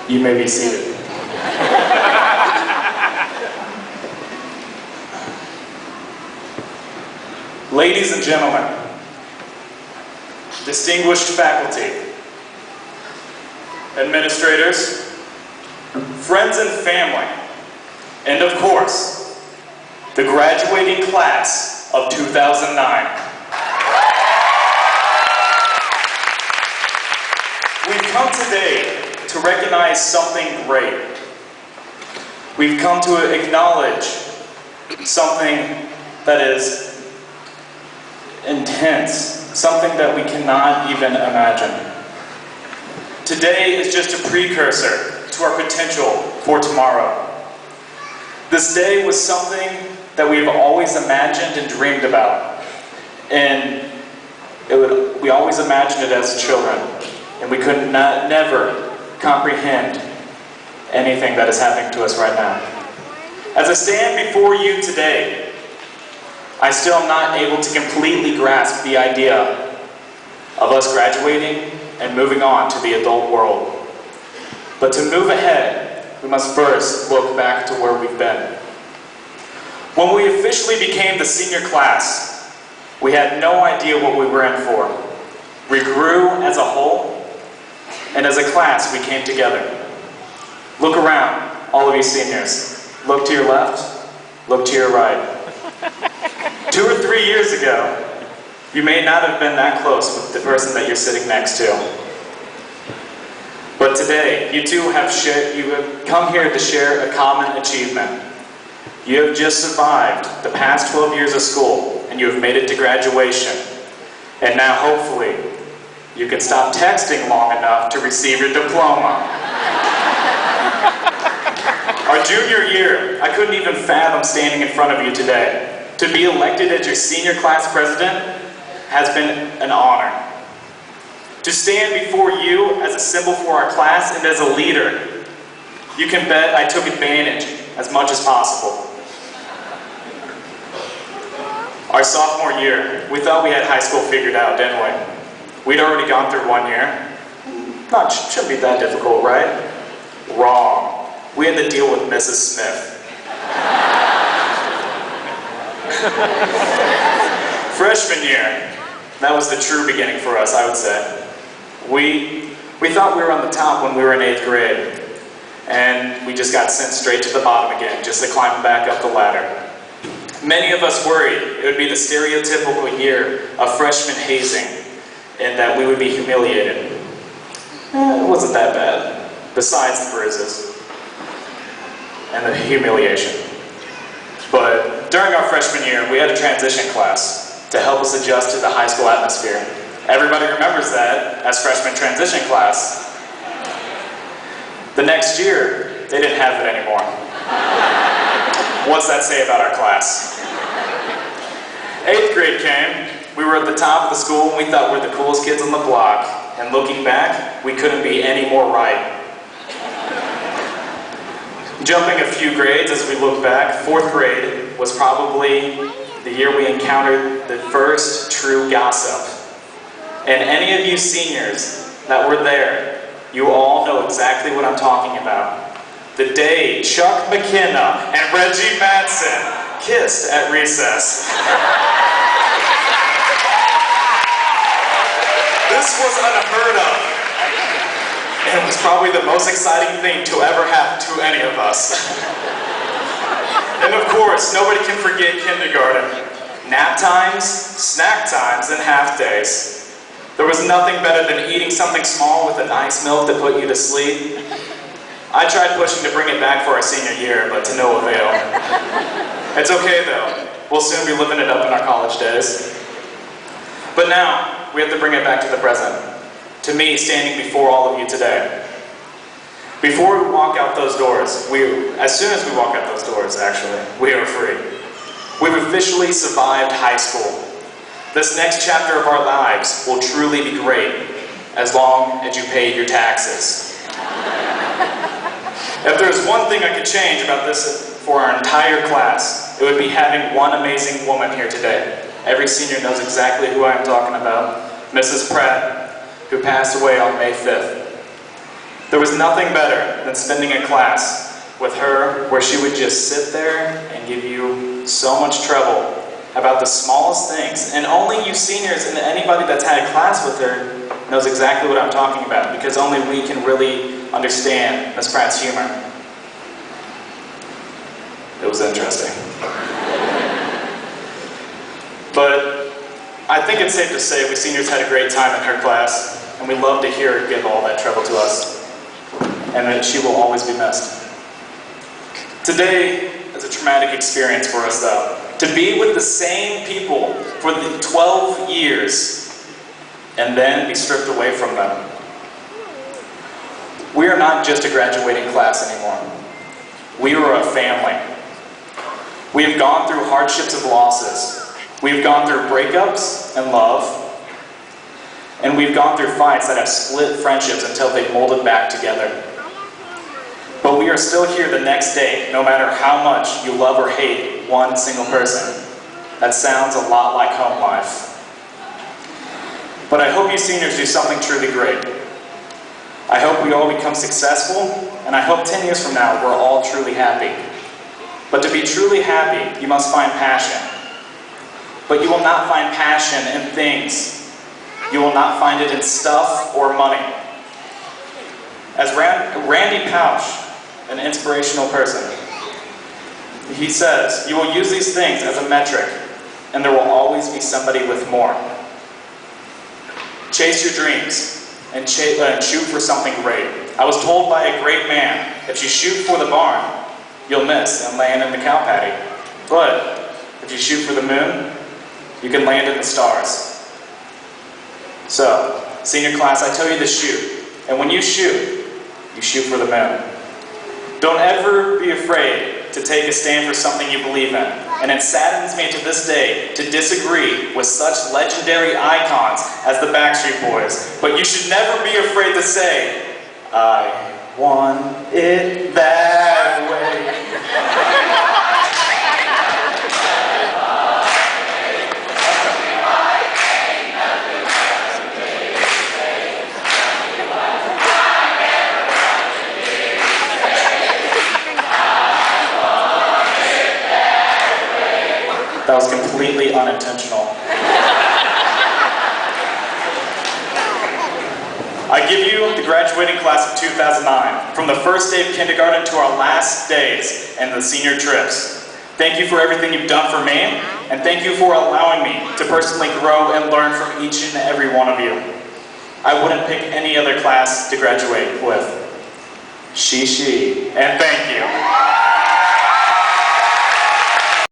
You may be seated. Ladies and gentlemen, distinguished faculty, administrators, friends and family, and of course, the graduating class of 2009. We've come today to recognize something great. We've come to acknowledge something that is intense, something that we cannot even imagine. Today is just a precursor to our potential for tomorrow. This day was something that we've always imagined and dreamed about. And we always imagined it as children. And we could never comprehend anything that is happening to us right now. As I stand before you today, I still am not able to completely grasp the idea of us graduating and moving on to the adult world. But to move ahead, we must first look back to where we've been. When we officially became the senior class, we had no idea what we were in for. We grew as a whole, and as a class, we came together. Look around, all of you seniors. Look to your left, look to your right. 2 or 3 years ago, you may not have been that close with the person that you're sitting next to. But today, you two have come here to share a common achievement. You have just survived the past 12 years of school, and you have made it to graduation. And now, hopefully, you can stop texting long enough to receive your diploma. Our junior year, I couldn't even fathom standing in front of you today. To be elected as your senior class president has been an honor. To stand before you as a symbol for our class and as a leader, you can bet I took advantage as much as possible. Our sophomore year, we thought we had high school figured out, didn't we? We'd already gone through 1 year. Shouldn't be that difficult, right? Wrong. We had to deal with Mrs. Smith. Freshman year, that was the true beginning for us, I would say. We thought we were on the top when we were in 8th grade, and we just got sent straight to the bottom again, just to climb back up the ladder. Many of us worried it would be the stereotypical year of freshman hazing, and that we would be humiliated. It wasn't that bad, besides the bruises and the humiliation. But during our freshman year, we had a transition class to help us adjust to the high school atmosphere. Everybody remembers that as freshman transition class. The next year, they didn't have it anymore. What's that say about our class? 8th grade came. We were at the top of the school and we thought we were the coolest kids on the block. And looking back, we couldn't be any more right. Jumping a few grades as we look back, 4th grade was probably the year we encountered the first true gossip. And any of you seniors that were there, you all know exactly what I'm talking about. The day Chuck McKenna and Reggie Madsen kissed at recess. This was unheard of. And it was probably the most exciting thing to ever happen to any of us. And of course, nobody can forget kindergarten. Nap times, snack times, and half days. There was nothing better than eating something small with a nice milk to put you to sleep. I tried pushing to bring it back for our senior year, but to no avail. It's okay though. We'll soon be living it up in our college days. But now, we have to bring it back to the present. To me, standing before all of you today. Before we walk out those doors, as soon as we walk out those doors, actually, we are free. We've officially survived high school. This next chapter of our lives will truly be great, as long as you pay your taxes. If there's one thing I could change about this for our entire class, it would be having one amazing woman here today. Every senior knows exactly who I'm talking about. Mrs. Pratt. who passed away on May 5th. There was nothing better than spending a class with her where she would just sit there and give you so much trouble about the smallest things. And only you seniors and anybody that's had a class with her knows exactly what I'm talking about, because only we can really understand Miss Pratt's humor. It was interesting. But I think it's safe to say we seniors had a great time in her class, and we love to hear her give all that trouble to us, and that she will always be missed. Today is a traumatic experience for us, though. To be with the same people for the 12 years and then be stripped away from them. We are not just a graduating class anymore. We are a family. We have gone through hardships of losses. We've gone through breakups and love. And we've gone through fights that have split friendships until they've molded back together. But we are still here the next day, no matter how much you love or hate one single person. That sounds a lot like home life. But I hope you seniors do something truly great. I hope we all become successful, and I hope 10 years from now we're all truly happy. But to be truly happy, you must find passion. But you will not find passion in things. You will not find it in stuff or money. As Randy Pausch, an inspirational person, he says, you will use these things as a metric, and there will always be somebody with more. Chase your dreams, and shoot for something great. I was told by a great man, if you shoot for the barn, you'll miss and land in the cow patty. But if you shoot for the moon, you can land in the stars. So, senior class, I tell you to shoot. And when you shoot for the moon. Don't ever be afraid to take a stand for something you believe in. And it saddens me to this day to disagree with such legendary icons as the Backstreet Boys. But you should never be afraid to say, I want it that way. That was completely unintentional. I give you the graduating class of 2009, from the first day of kindergarten to our last days and the senior trips. Thank you for everything you've done for me, and thank you for allowing me to personally grow and learn from each and every one of you. I wouldn't pick any other class to graduate with. She, and thank you.